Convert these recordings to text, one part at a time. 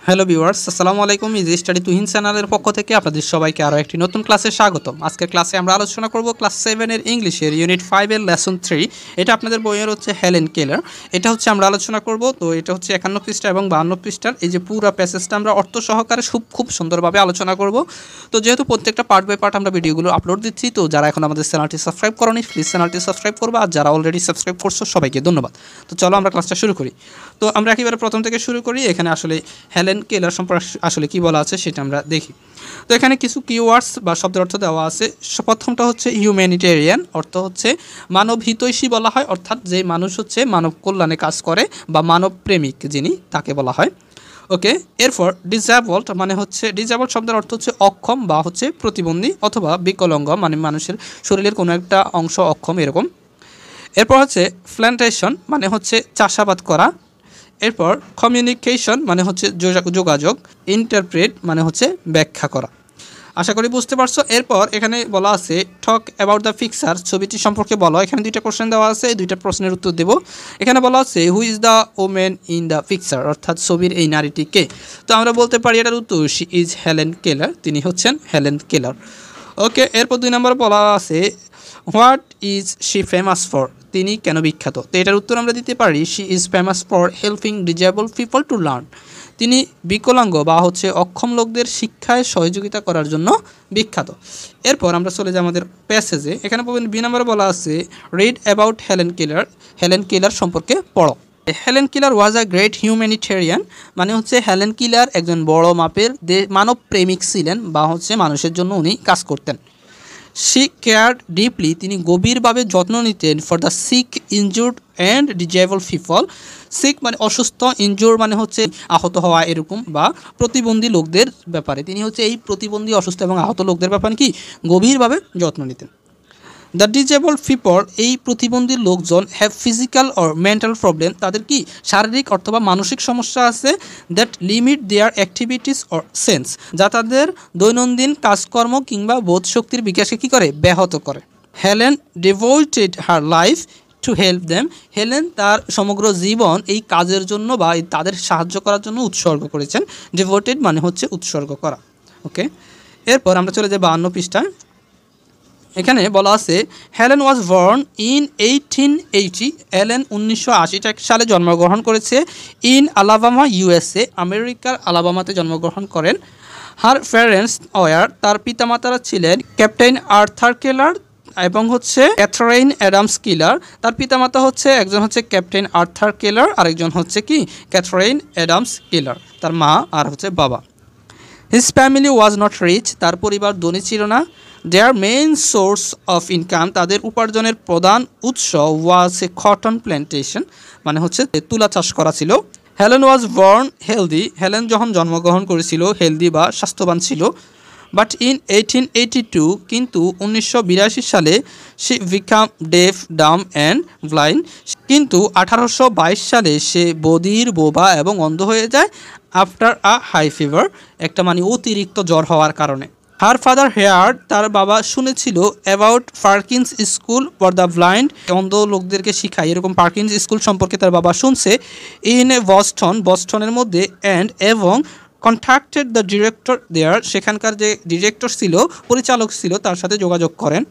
Hello viewers, আসসালামু আলাইকুম। Easy study Tuhin চ্যানেলের পক্ষ থেকে আপনাদের সবাইকে আরও একটি নতুন ক্লাসে স্বাগতম। আজকের ক্লাসে আমরা আলোচনা করব ক্লাস 7 এর ইংলিশের ইউনিট 5 এর লেসন 3। এটা আপনাদের বইয়ের হচ্ছে হেলেন কেলার। এটা হচ্ছে আমরা আলোচনা করব। তো এটা হচ্ছে 51 পৃষ্ঠা এবং 52 পৃষ্ঠার এই যে পুরো প্যাসেজটা আমরা অর্থ সহকারে খুব সুন্দরভাবে আলোচনা করব। তো যেহেতু প্রত্যেকটা পার্ট বাই পার্ট আমরা ভিডিওগুলো আপলোড দিচ্ছি, তো যারা এখন আমাদের চ্যানেলটি সাবস্ক্রাইব করোনি প্লিজ চ্যানেলটি সাবস্ক্রাইব করবা, আর যারা অলরেডি সাবস্ক্রাইব করছো সবাইকে ধন্যবাদ। তো চলো আমরা ক্লাসটা শুরু করি। তো আমরা একেবারে প্রথম থেকে শুরু করি। এখানে আসলে হেলেন কেলার সম্পর্কে আসলে কি বলা আছে সেটা আমরা দেখি। তো এখানে কিছু কিওয়ার্ডস বা শব্দের অর্থ দেওয়া আছে। প্রথমটা হচ্ছে হিউম্যানিটেরিয়ান, অর্থ হচ্ছে মানব হিতৈষী বলা হয়, অর্থাৎ যে মানুষ হচ্ছে মানব কল্যাণে কাজ করে বা মানব প্রেমিক যিনি, তাকে বলা হয়। ওকে, এরপর ডিসেবলড মানে হচ্ছে, ডিসেবলড শব্দের অর্থ হচ্ছে অক্ষম বা হচ্ছে প্রতিবন্ধী অথবা বিকলাঙ্গ, মানে মানুষের শরীরের কোনো একটা অংশ অক্ষম এরকম। এরপর হচ্ছে প্ল্যান্টেশন মানে হচ্ছে চাষাবাদ করা। এরপর কমিউনিকেশন মানে হচ্ছে যোগাযোগ। ইন্টারপ্রেট মানে হচ্ছে ব্যাখ্যা করা। আশা করি বুঝতে পারছো। এরপর এখানে বলা আছে টক অ্যাবাউট দ্য পিকচার, ছবিটি সম্পর্কে বলো। এখানে দুইটা কোশ্চেন দেওয়া আছে, এই দুইটা প্রশ্নের উত্তর দেব। এখানে বলা আছে who is the women in the picture, অর্থাৎ ছবির এই নারীটি কে। তো আমরা বলতে পারি এটার উত্তর শি ইজ হেলেন কেলার, তিনি হচ্ছেন হেলেন কেলার। ওকে, এরপর 2 নম্বরে বলা আছে what is she famous for, তিনি কেন বিখ্যাত। তো এটার উত্তর আমরা দিতে পারি she is famous for helping disable people to learn, তিনি বিকলাঙ্গ বা হচ্ছে অক্ষম লোকদের শিক্ষায় সহযোগিতা করার জন্য বিখ্যাত। এরপর আমরা চলে যাই আমাদের প্যাসেজে। এখানে বি নম্বরে বলা আছে read about Helen Keller, Helen Keller সম্পর্কে পড়ো। Helen Keller was a great humanitarian, মানে হচ্ছে হেলেন কেলার একজন বড় মাপের মানব প্রেমিক ছিলেন বা হচ্ছে মানুষের জন্য উনি কাজ করতেন। শি কেয়ার্ড ডিপলি, তিনি গভীরভাবে যত্ন নিতেন for the sick, injured and disabled people. Sick মানে অসুস্থ, ইনজুর মানে হচ্ছে আহত হওয়া এরকম, বা প্রতিবন্ধী লোকদের ব্যাপারে তিনি হচ্ছে এই প্রতিবন্ধী, অসুস্থ এবং আহত লোকদের ব্যাপারে কি গভীরভাবে যত্ন নিতেন। দ্য ডিজেবল পিপল, এই প্রতিবন্ধী লোকজন have physical or mental problem, তাদের কি শারীরিক অথবা মানসিক সমস্যা আছে, that limit their activities or sense, যা তাদের দৈনন্দিন কাজকর্ম কিংবা বোধশক্তির বিকাশকে কী করে, ব্যাহত করে। Helen devoted her life to help them, Helen তার সমগ্র জীবন এই কাজের জন্য বা তাদের সাহায্য করার জন্য উৎসর্গ করেছেন। ডিভোটেড মানে হচ্ছে উৎসর্গ করা। ওকে, এরপর আমরা চলে যাই 52 পৃষ্ঠায়। এখানে বলা আছে Helen was born in 1880, Helen 1980 সালে জন্মগ্রহণ করেছে। ইন আলাবামা ইউএসএ, আমেরিকার আলাবামাতে জন্মগ্রহণ করেন। হার প্যারেন্টস ওয়ার, তার পিতামাতারা ছিলেন ক্যাপ্টেন আর্থার কেলার এবং হচ্ছে ক্যাথরিন অ্যাডামস কেলার। তার পিতামাতা হচ্ছে, একজন হচ্ছে ক্যাপ্টেন আর্থার কেলার, আরেকজন হচ্ছে কি ক্যাথরিন অ্যাডামস কেলার, তার মা আর হচ্ছে বাবা। His family was not rich, তার পরিবার ধনী ছিল না। Their main source of income, তাদের উপার্জনের প্রধান উৎস ওয়াজ এ কটন প্ল্যান্টেশন, মানে হচ্ছে তুলা চাষ করা ছিল। Helen was born healthy, Helen যখন জন্মগ্রহণ করেছিল হেলদি বা স্বাস্থ্যবান ছিল। বাট ইন 1882, কিন্তু 1982 সালে সে become deaf, Dam and blind, কিন্তু 1822 সালে সে বধির, বোবা এবং অন্ধ হয়ে যায়। আফটার আ হাই ফিভার, একটা মানে অতিরিক্ত জ্বর হওয়ার কারণে। হার ফাদার হেয়ার্ড, তার বাবা শুনেছিল about Perkins school for the blind, অন্ধ লোকদেরকে শিখায় এরকম পার্কিন্স স্কুল সম্পর্কে তার বাবা শুনছে। ইন এ বস্টন, বস্টনের মধ্যে, অ্যান্ড এবং কন্ট্যাক্টেড দ্য ডিরেক্টর দেয়ার, সেখানকার যে ডিরেক্টর ছিল, পরিচালক ছিল, তার সাথে যোগাযোগ করেন।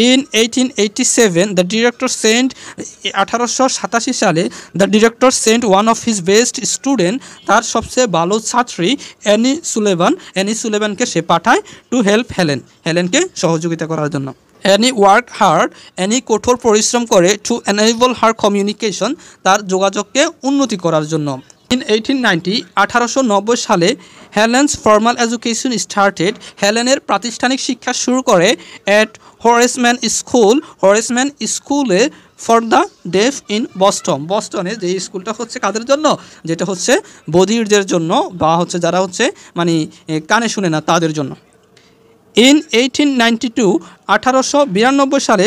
ইন 1887 দ্য ডিরেক্টর সেন্ট, 1887 সালে the director sent one of his best student, তার সবচেয়ে ভালো ছাত্রী অ্যানি সুলেভান, অ্যানি সুলেভানকে সে পাঠায় টু হেল্প হেলেন, হেলেনকে সহযোগিতা করার জন্য। অ্যানি ওয়ার্ক হার্ড, অ্যানি কঠোর পরিশ্রম করে টু এনেবল হার কমিউনিকেশন, তার যোগাযোগকে উন্নতি করার জন্য। ইন 1890 1890 সালে হেলেন্স ফর্মাল এডুকেশন স্টার্টেড, হেলেনের প্রাতিষ্ঠানিক শিক্ষা শুরু করে অ্যাট হরেসম্যান স্কুল, হরেসম্যান স্কুলে for the deaf in Boston, বস্টনে যে স্কুলটা হচ্ছে কাদের জন্য, যেটা হচ্ছে বধিরদের জন্য বা হচ্ছে যারা হচ্ছে মানে কানে শুনে না তাদের জন্য। ইন 1892 1892 সালে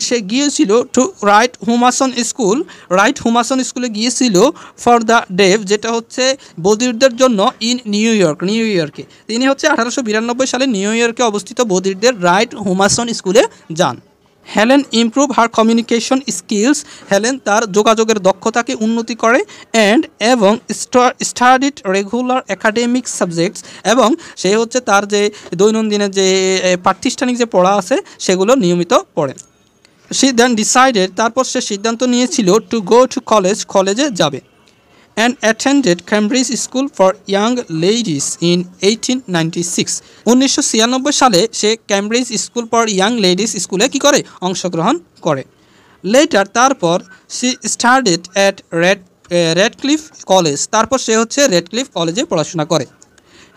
সে গিয়েছিল টু রাইট হুমাসন স্কুল, রাইট হুমাসন স্কুলে গিয়েছিল ফর দ্য ডেফ, যেটা হচ্ছে বধিরদের জন্য, ইন নিউ ইয়র্ক, নিউ ইয়র্কে। তিনি হচ্ছে 1892 সালে নিউ ইয়র্কে অবস্থিত বধিরদের রাইট হুমাসন স্কুলে যান। হেলেন ইমপ্রুভ হার কমিউনিকেশন স্কিলস, হেলেন তার যোগাযোগের দক্ষতাকে উন্নতি করে এবং স্টাডিড রেগুলার একাডেমিক সাবজেক্টস, এবং সে হচ্ছে তার যে দৈনন্দিনের যে প্রাতিষ্ঠানিক যে পড়া আছে সেগুলো নিয়মিত পড়ে। সে দেন ডিসাইডেড, তারপর সে সিদ্ধান্ত নিয়েছিল টু গো টু কলেজে যাবে। and attended Cambridge School for Young Ladies in 1896 1996 সালে সে Cambridge school for young ladies স্কুলে কি করে অংশগ্রহণ করে। লেটার তারপর she studied at Radcliffe college, তারপর সে হচ্ছে রেডক্লিফ কলেজে পড়াশোনা করে।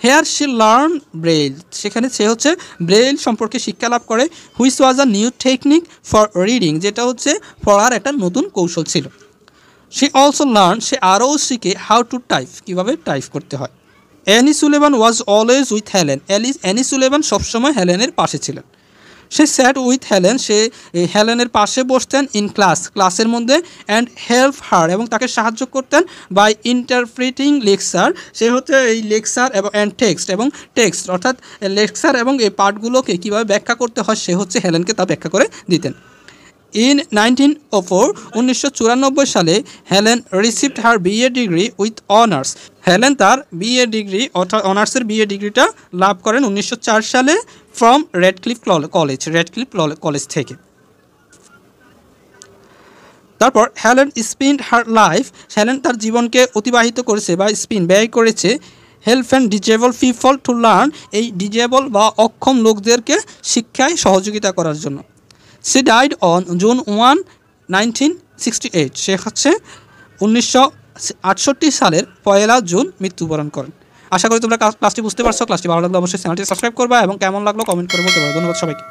হেয়ার শি লার্ন ব্রেইল, সেখানে সে হচ্ছে ব্রেইল সম্পর্কে শিক্ষা লাভ করে। Which was a new technique for reading, যেটা হচ্ছে পড়ার একটা নতুন কৌশল ছিল। সে অলসো লার্ন, সে আরও শিখে হাউ টু টাইপ, কীভাবে টাইপ করতে হয়। Annie Sullivan was always with Helen, Annie Sullivan সবসময় হেলেনের পাশে ছিলেন। সে স্যাট উইথ হেলেন, সে হেলেনের পাশে বসতেন ইন ক্লাসের মধ্যে, অ্যান্ড হেল্প হার, এবং তাকে সাহায্য করতেন বাই ইন্টারপ্রিটিং লেকচার, সে হচ্ছে এই লেকচার এবং টেক্সট অর্থাৎ লেকচার এবং এই পার্টগুলোকে কীভাবে ব্যাখ্যা করতে হয় সে হচ্ছে হেলেনকে তা ব্যাখ্যা করে দিতেন। In 1994 সালে Helen received her BA degree with honours, Helen তার বিএ ডিগ্রি অর্থাৎ অনার্সের বিএ ডিগ্রিটা লাভ করেন 1904 সালে ফ্রম রেডক্লিফ কলেজ থেকে। তারপর Helen spend her life, Helen তার জীবনকে অতিবাহিত করেছে বা ব্যয় করেছে help and disabled people to learn, এই ডিজেবল বা অক্ষম লোকদেরকে শিক্ষায় সহযোগিতা করার জন্য। সে ডাইড অন জুন 1, 1968, সে হচ্ছে 1968 সালের 1 জুন মৃত্যুবরণ করেন। আশা করি তোমরা ক্লাসটি বুঝতে পারছো। ক্লাসটি ভালো লাগলে অবশ্যই চ্যানেলটি সাবস্ক্রাইব করবা এবং কেমন লাগলো কমেন্ট করে বলতে পারো। ধন্যবাদ সবাইকে।